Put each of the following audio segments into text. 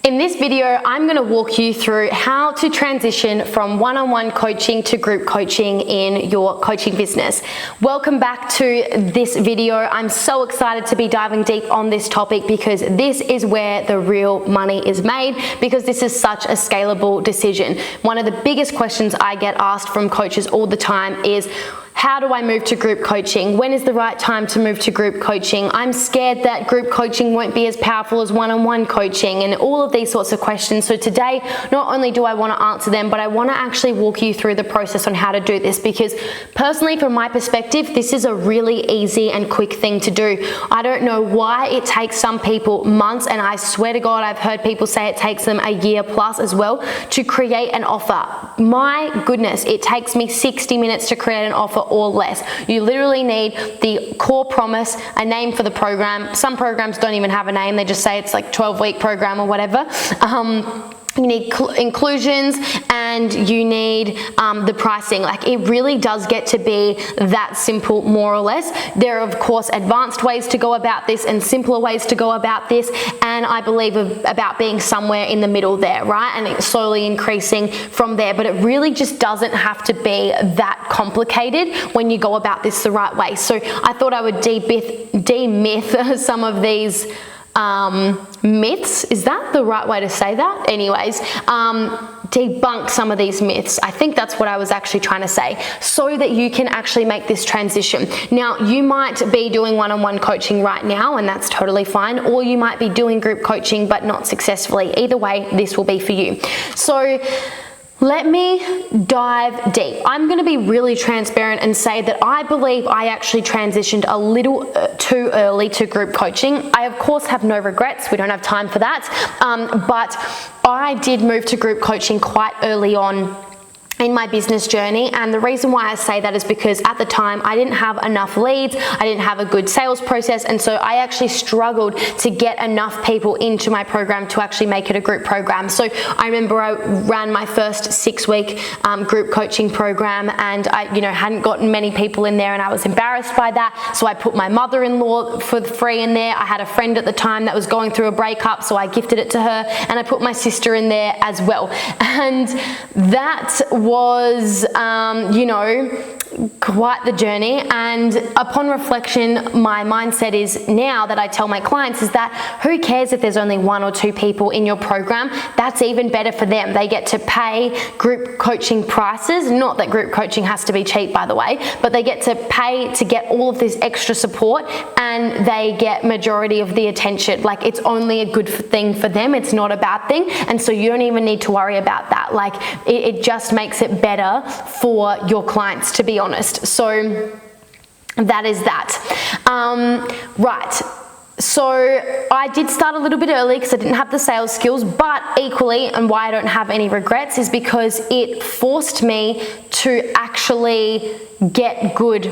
In this video, I'm going to walk you through how to transition from one-on-one coaching to group coaching in your coaching business. Welcome back to this video. I'm so excited to be diving deep on this topic because this is where the real money is made, because this is such a scalable decision. One of the biggest questions I get asked from coaches all the time is, how do I move to group coaching? When is the right time to move to group coaching? I'm scared that group coaching won't be as powerful as one-on-one coaching, and all of these sorts of questions. So today, not only do I want to answer them, but I want to actually walk you through the process on how to do this, because personally, from my perspective, this is a really easy and quick thing to do. I don't know why it takes some people months, and I swear to God, I've heard people say it takes them a year plus as well to create an offer. My goodness, it takes me 60 minutes to create an offer or less. You literally need the core promise, a name for the program. Some programs don't even have a name. They just say it's like 12-week program or whatever. You need inclusions, and you need the pricing. Like, it really does get to be that simple, more or less. There are, of course, advanced ways to go about this and simpler ways to go about this, and I believe about being somewhere in the middle there, right? And it's slowly increasing from there, but it really just doesn't have to be that complicated when you go about this the right way. So I thought I would demyth some of these myths. Is that the right way to say that? Anyways, debunk some of these myths. I think that's what I was actually trying to say, so that you can actually make this transition. Now, you might be doing one-on-one coaching right now, and that's totally fine, or you might be doing group coaching but not successfully. Either way, this will be for you. So let me dive deep. I'm going to be really transparent and say that I believe I actually transitioned a little too early to group coaching. I, of course, have no regrets. We don't have time for that. But I did move to group coaching quite early on in my business journey, and the reason why I say that is because at the time I didn't have enough leads, I didn't have a good sales process, and so I actually struggled to get enough people into my program to actually make it a group program. So I remember I ran my first 6-week group coaching program, and I hadn't gotten many people in there, and I was embarrassed by that, so I put my mother-in-law for free in there. I had a friend at the time that was going through a breakup, so I gifted it to her, and I put my sister in there as well. And that was, quite the journey. And upon reflection, my mindset is now that I tell my clients is that who cares if there's only 1 or 2 people in your program? That's even better for them. They get to pay group coaching prices. Not that group coaching has to be cheap, by the way, but they get to pay to get all of this extra support, and they get majority of the attention. Like, it's only a good thing for them. It's not a bad thing. And so you don't even need to worry about that. Like, it just makes it better for your clients, to be honest. So that is that. Right. So I did start a little bit early because I didn't have the sales skills, but equally, and why I don't have any regrets, is because it forced me to actually get good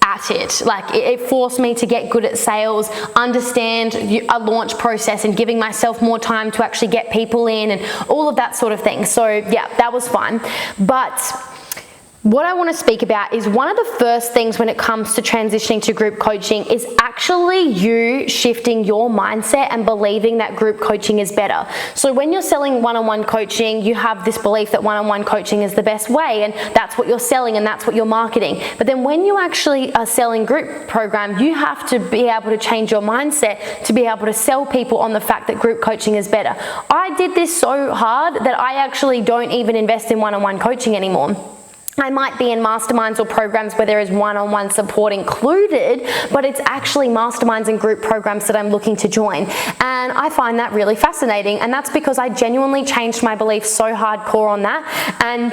at it. Like, it forced me to get good at sales, understand a launch process, and giving myself more time to actually get people in and all of that sort of thing. So yeah, that was fun. But what I want to speak about is one of the first things when it comes to transitioning to group coaching is actually you shifting your mindset and believing that group coaching is better. So when you're selling one-on-one coaching, you have this belief that one-on-one coaching is the best way, and that's what you're selling and that's what you're marketing. But then when you actually are selling group program, you have to be able to change your mindset to be able to sell people on the fact that group coaching is better. I did this so hard that I actually don't even invest in one-on-one coaching anymore. I might be in masterminds or programs where there is one-on-one support included, but it's actually masterminds and group programs that I'm looking to join. And I find that really fascinating. And that's because I genuinely changed my beliefs so hardcore on that. And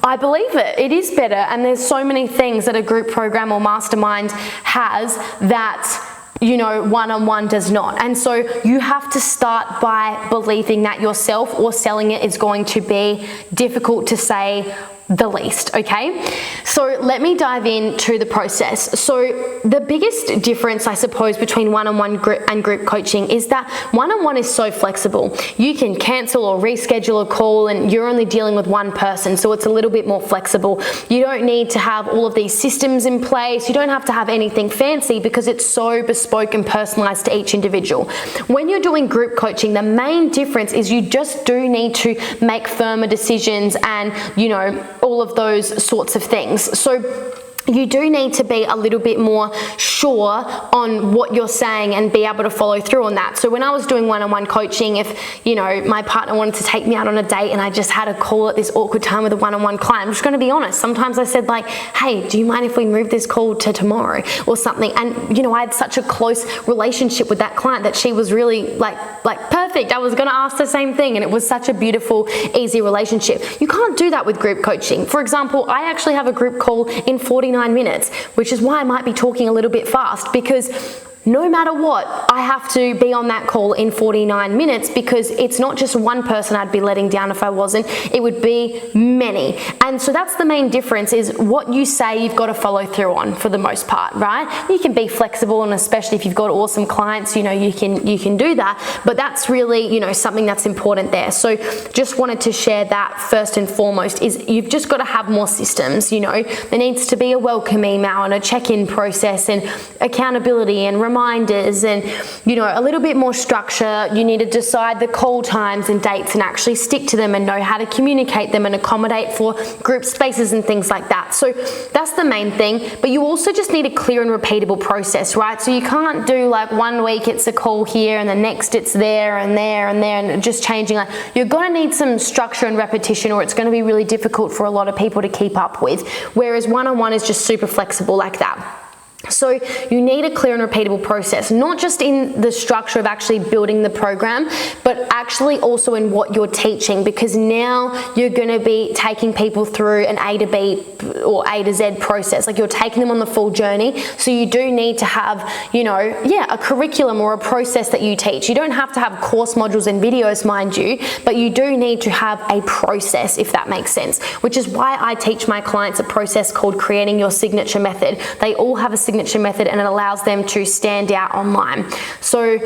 I believe it. It is better. And there's so many things that a group program or mastermind has that one-on-one does not. And so you have to start by believing that yourself or selling it is going to be difficult to say the least, okay? So let me dive into the process. So the biggest difference, I suppose, between one-on-one and group coaching is that one-on-one is so flexible. You can cancel or reschedule a call and you're only dealing with one person, so it's a little bit more flexible. You don't need to have all of these systems in place. You don't have to have anything fancy because it's so bespoke and personalized to each individual. When you're doing group coaching, the main difference is you just do need to make firmer decisions and, you know, all of those sorts of things. So you do need to be a little bit more sure on what you're saying and be able to follow through on that. So when I was doing one-on-one coaching, if, you know, my partner wanted to take me out on a date and I just had a call at this awkward time with a one-on-one client, I'm just going to be honest. Sometimes I said like, hey, do you mind if we move this call to tomorrow or something? And, you know, I had such a close relationship with that client that she was really like perfect. I was going to ask the same thing, and it was such a beautiful, easy relationship. You can't do that with group coaching. For example, I actually have a group call in 49 minutes, which is why I might be talking a little bit fast, because no matter what, I have to be on that call in 49 minutes because it's not just one person I'd be letting down if I wasn't, it would be many. And so that's the main difference, is what you say you've got to follow through on for the most part, right? You can be flexible, and especially if you've got awesome clients, you know, you can do that, but that's really, you know, something that's important there. So just wanted to share that first and foremost, is you've just got to have more systems. You know, there needs to be a welcome email and a check-in process and accountability and reminders and, you know, a little bit more structure. You need to decide the call times and dates and actually stick to them and know how to communicate them and accommodate for group spaces and things like that. So that's the main thing. But you also just need a clear and repeatable process, right? So you can't do like 1 week it's a call here and the next it's there and there and there and just changing. Like, you're going to need some structure and repetition, or it's going to be really difficult for a lot of people to keep up with. Whereas one-on-one is just super flexible like that. So you need a clear and repeatable process, not just in the structure of actually building the program, but actually also in what you're teaching, because now you're going to be taking people through an A to B or A to Z process. Like, you're taking them on the full journey. So you do need to have, you know, a curriculum or a process that you teach. You don't have to have course modules and videos, mind you, but you do need to have a process, if that makes sense, which is why I teach my clients a process called creating your signature method. They all have a signature method, and it allows them to stand out online. So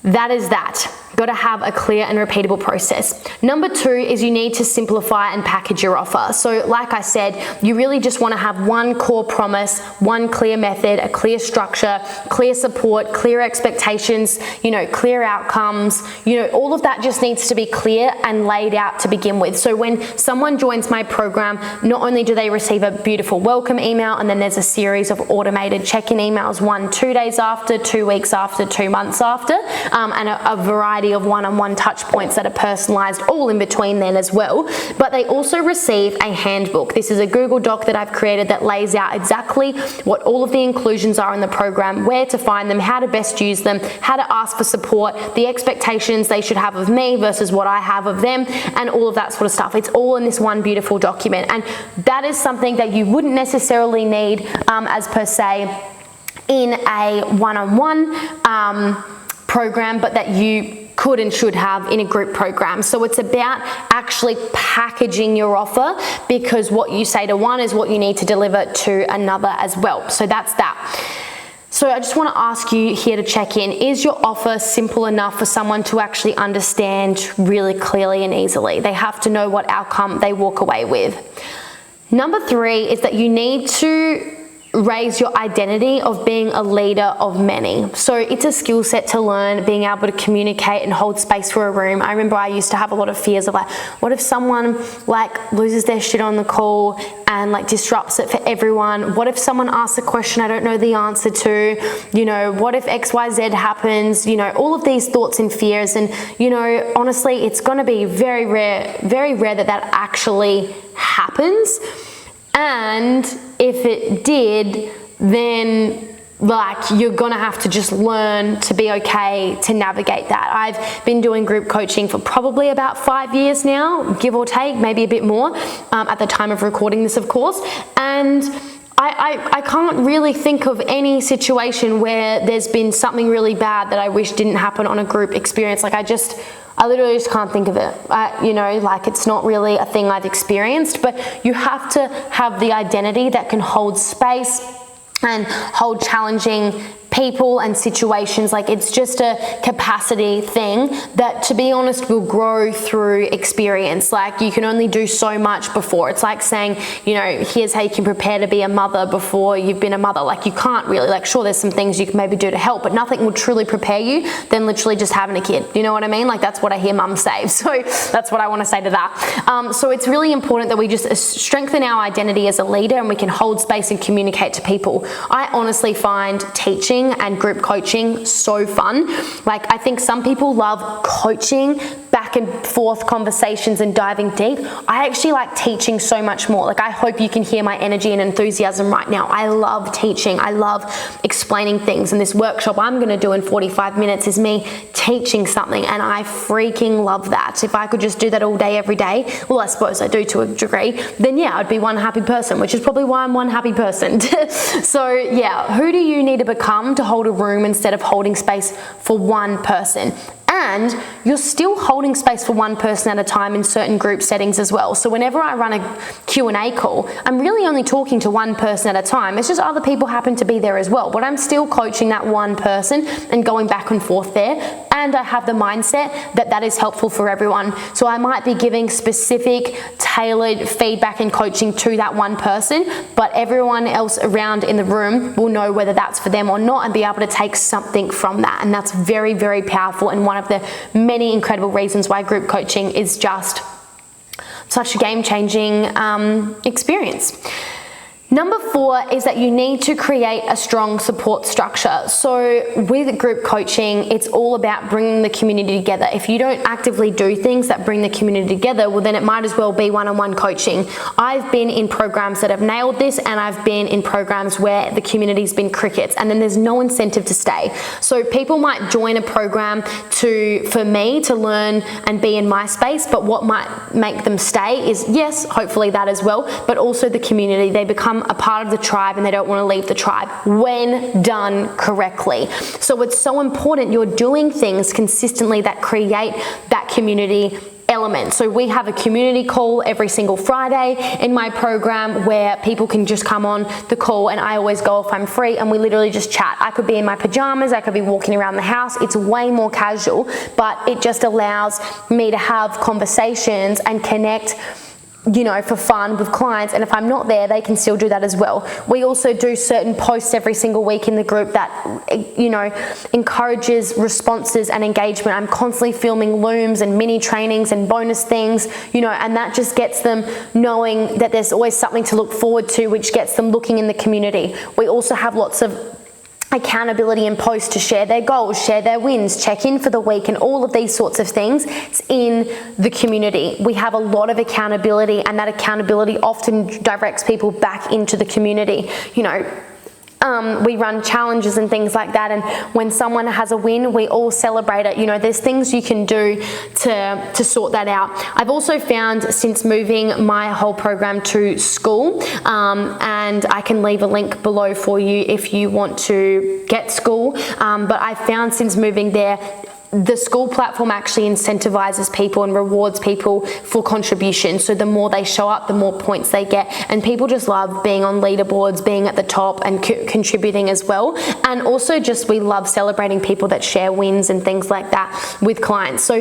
that is that. Got to have a clear and repeatable process. Number 2 is you need to simplify and package your offer. So like I said, you really just want to have one core promise, one clear method, a clear structure, clear support, clear expectations, you know, clear outcomes, you know, all of that just needs to be clear and laid out to begin with. So when someone joins my program, not only do they receive a beautiful welcome email, and then there's a series of automated check-in emails, 1 2 days after, 2 weeks after, 2 months after, and a variety of one-on-one touch points that are personalized all in between then as well. But they also receive a handbook. This is a Google Doc that I've created that lays out exactly what all of the inclusions are in the program, where to find them, how to best use them, how to ask for support, the expectations they should have of me versus what I have of them, and all of that sort of stuff. It's all in this one beautiful document, and that is something that you wouldn't necessarily need as per se in a one-on-one program, but that you could and should have in a group program. So it's about actually packaging your offer, because what you say to one is what you need to deliver to another as well. So that's that. So I just want to ask you here to check in, is your offer simple enough for someone to actually understand really clearly and easily? They have to know what outcome they walk away with. Number 3 is that you need to raise your identity of being a leader of many. So it's a skill set to learn, being able to communicate and hold space for a room. I remember I used to have a lot of fears of like, what if someone like loses their shit on the call and like disrupts it for everyone? What if someone asks a question I don't know the answer to? You know, what if XYZ happens? You know, all of these thoughts and fears. And, you know, honestly, it's going to be very rare that actually happens. And if it did, then like you're gonna have to just learn to be okay to navigate that. I've been doing group coaching for probably about 5 years now, give or take, maybe a bit more, at the time of recording this, of course. And I can't really think of any situation where there's been something really bad that I wish didn't happen on a group experience. Like I literally just can't think of it. You know, like it's not really a thing I've experienced, but you have to have the identity that can hold space and hold challenging people and situations. Like it's just a capacity thing that, to be honest, will grow through experience. Like you can only do so much before. It's like saying, you know, here's how you can prepare to be a mother before you've been a mother. Like you can't really, like sure, there's some things you can maybe do to help, but nothing will truly prepare you than literally just having a kid. You know what I mean? Like that's what I hear mums say. So that's what I want to say to that. So it's really important that we just strengthen our identity as a leader and we can hold space and communicate to people. I honestly find teaching and group coaching so fun. Like I think some people love coaching, back and forth conversations and diving deep. I actually like teaching so much more. Like I hope you can hear my energy and enthusiasm right now. I love teaching. I love explaining things. And this workshop I'm going to do in 45 minutes is me teaching something, and I freaking love that. If I could just do that all day, every day, well, I suppose I do to a degree, then yeah, I'd be one happy person, which is probably why I'm one happy person. So yeah, who do you need to become to hold a room instead of holding space for one person? And you're still holding space for one person at a time in certain group settings as well. So whenever I run a Q&A call, I'm really only talking to one person at a time. It's just other people happen to be there as well, but I'm still coaching that one person and going back and forth there. And I have the mindset that that is helpful for everyone. So I might be giving specific, tailored feedback and coaching to that one person, but everyone else around in the room will know whether that's for them or not and be able to take something from that. And that's very, very powerful, and one of the many incredible reasons why group coaching is just such a game-changing experience. Number 4 is that you need to create a strong support structure. So with group coaching, it's all about bringing the community together. If you don't actively do things that bring the community together, well then it might as well be one-on-one coaching. I've been in programs that have nailed this, and I've been in programs where the community's been crickets, and then there's no incentive to stay. So people might join a program for me to learn and be in my space, but what might make them stay is, yes, hopefully that as well, but also the community. They become a part of the tribe and they don't want to leave the tribe when done correctly. So it's so important you're doing things consistently that create that community element. So we have a community call every single Friday in my program where people can just come on the call, and I always go if I'm free, and we literally just chat. I could be in my pajamas, I could be walking around the house. It's way more casual, but it just allows me to have conversations and connect, you know, for fun with clients. And if I'm not there, they can still do that as well. We also do certain posts every single week in the group that, you know, encourages responses and engagement. I'm constantly filming looms and mini trainings and bonus things, you know, and that just gets them knowing that there's always something to look forward to, which gets them looking in the community. We also have lots of accountability and posts to share their goals, share their wins, check in for the week, and all of these sorts of things. It's in the community. We have a lot of accountability, and that accountability often directs people back into the community. You know, we run challenges and things like that, and when someone has a win, we all celebrate it. You know, there's things you can do to sort that out. I've also found, since moving my whole program to school, and I can leave a link below for you if you want to get school, but I found since moving there, the school platform actually incentivizes people and rewards people for contribution. So the more they show up, the more points they get. And people just love being on leaderboards, being at the top and contributing as well. And also just, we love celebrating people that share wins and things like that with clients. So,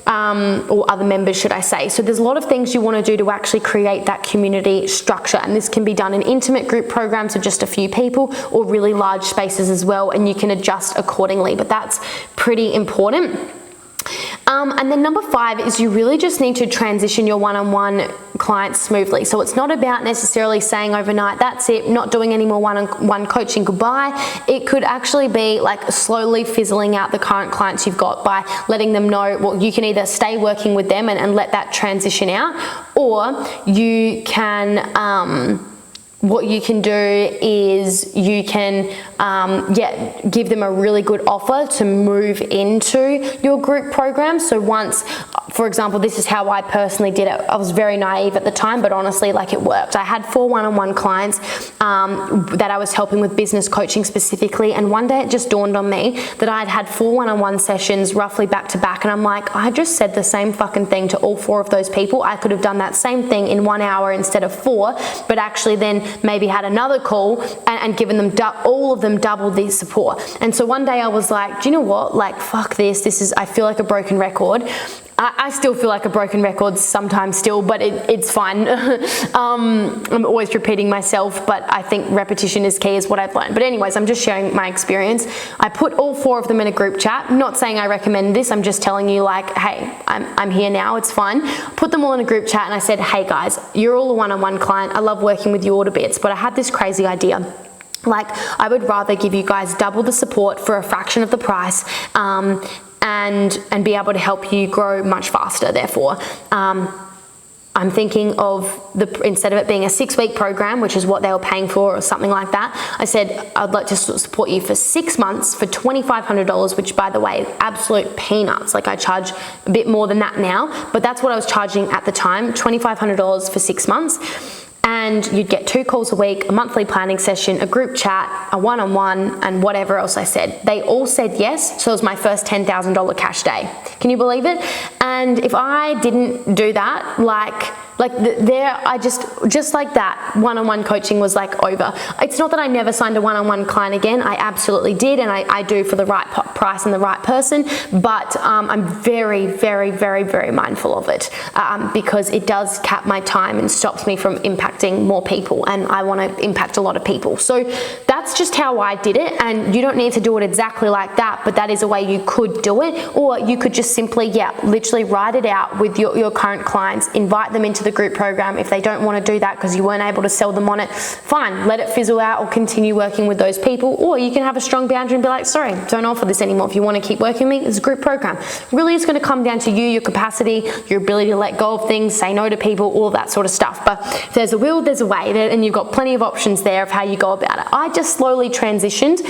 or other members, should I say. So there's a lot of things you want to do to actually create that community structure. And this can be done in intimate group programs of just a few people, or really large spaces as well. And you can adjust accordingly, but that's pretty important. And then number 5 is you really just need to transition your one-on-one clients smoothly. So it's not about necessarily saying overnight, that's it, not doing any more one-on-one coaching, goodbye. It could actually be like slowly fizzling out the current clients you've got by letting them know, well, you can either stay working with them and let that transition out, or you can, what you can do is you can give them a really good offer to move into your group program. So once, for example, this is how I personally did it. I was very naive at the time, but honestly, like, it worked. I had 4 one-on-one clients that I was helping with business coaching specifically, and one day it just dawned on me that I'd had 4 one-on-one sessions roughly back to back, and I'm like, I just said the same fucking thing to all 4 of those people. I could have done that same thing in 1 hour instead of 4, but actually then maybe had another call and given them all of them double the support. And so one day I was like, do you know what? Like, fuck this. I feel like a broken record. I still feel like a broken record sometimes still, but it's fine. I'm always repeating myself, but I think repetition is key, is what I've learned. But anyways, I'm just sharing my experience. I put all 4 of them in a group chat. I'm not saying I recommend this. I'm just telling you, like, hey, I'm here now. It's fine. Put them all in a group chat and I said, hey guys, you're all a one-on-one client. I love working with you all to bits, but I had this crazy idea. Like, I would rather give you guys double the support for a fraction of the price, and be able to help you grow much faster. Therefore, I'm thinking of instead of it being a 6-week program, which is what they were paying for or something like that, I said, I'd like to support you for 6 months for $2,500, which, by the way, is absolute peanuts. Like, I charge a bit more than that now, but that's what I was charging at the time, $2,500 for 6 months. And you'd get 2 calls a week, a monthly planning session, a group chat, a one-on-one, and whatever else I said. They all said yes, so it was my first $10,000 cash day. Can you believe it? And if I didn't do that, I just like that, one-on-one coaching was like over. It's not that I never signed a one-on-one client again. I absolutely did, and I do for the right price and the right person, but I'm very, very, very, very mindful of it because it does cap my time and stops me from impacting more people, and I want to impact a lot of people. So that's just how I did it, and you don't need to do it exactly like that, but that is a way you could do it, or you could just simply, literally write it out with your current clients, invite them into the group program. If they don't want to do that because you weren't able to sell them on it, fine, let it fizzle out or continue working with those people, or you can have a strong boundary and be like, sorry, don't offer this anymore. If you want to keep working with me, it's a group program. Really, it's going to come down to you, your capacity, your ability to let go of things, say no to people, all that sort of stuff. But if there's a will, there's a way, and you've got plenty of options there of how you go about it. I just slowly transitioned.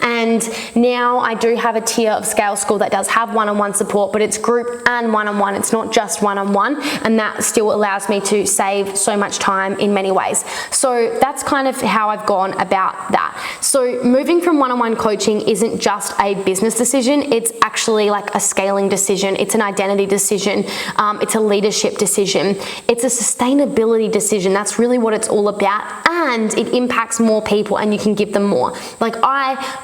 And now I do have a tier of Scale School that does have one-on-one support, but it's group and one-on-one. It's not just one-on-one, and that still allows me to save so much time in many ways. So that's kind of how I've gone about that. So moving from one-on-one coaching isn't just a business decision. It's actually like a scaling decision. It's an identity decision. It's a leadership decision. It's a sustainability decision. That's really what it's all about. And it impacts more people, and you can give them more. Like,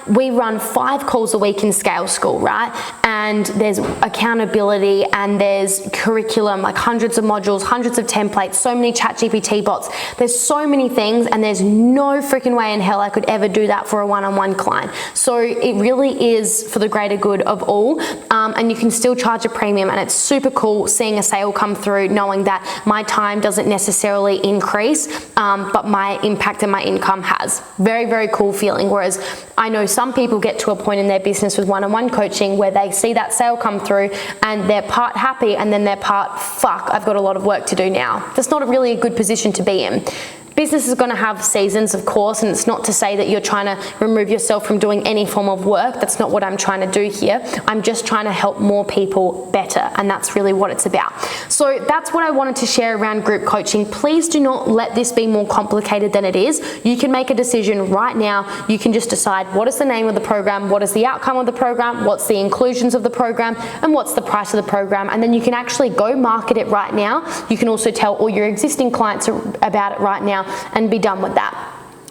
we run 5 calls a week in Scale School, right? And there's accountability, and there's curriculum, like hundreds of modules, hundreds of templates, so many ChatGPT bots. There's so many things, and there's no freaking way in hell I could ever do that for a one-on-one client. So it really is for the greater good of all, and you can still charge a premium, and it's super cool seeing a sale come through, knowing that my time doesn't necessarily increase, but my impact and my income has. Very, very cool feeling. Whereas I know some people get to a point in their business with one-on-one coaching where they see that sale come through and they're part happy, and then they're part, fuck, I've got a lot of work to do now. That's not really a good position to be in. Business is going to have seasons, of course, and it's not to say that you're trying to remove yourself from doing any form of work. That's not what I'm trying to do here. I'm just trying to help more people better, and that's really what it's about. So that's what I wanted to share around group coaching. Please do not let this be more complicated than it is. You can make a decision right now. You can just decide what is the name of the program, what is the outcome of the program, what's the inclusions of the program, and what's the price of the program, and then you can actually go market it right now. You can also tell all your existing clients about it right now and be done with that.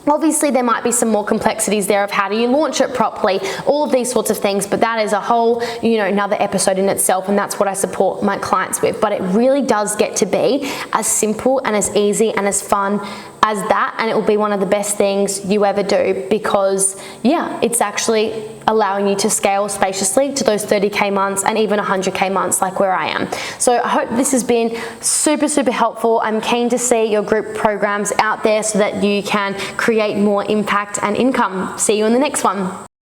Obviously, there might be some more complexities there of how do you launch it properly, all of these sorts of things, but that is a whole, another episode in itself, and that's what I support my clients with. But it really does get to be as simple and as easy and as fun as that, and it will be one of the best things you ever do, because it's actually allowing you to scale spaciously to those 30K months and even 100K months like where I am. So I hope this has been super, super helpful. I'm keen to see your group programs out there so that you can create more impact and income. See you in the next one.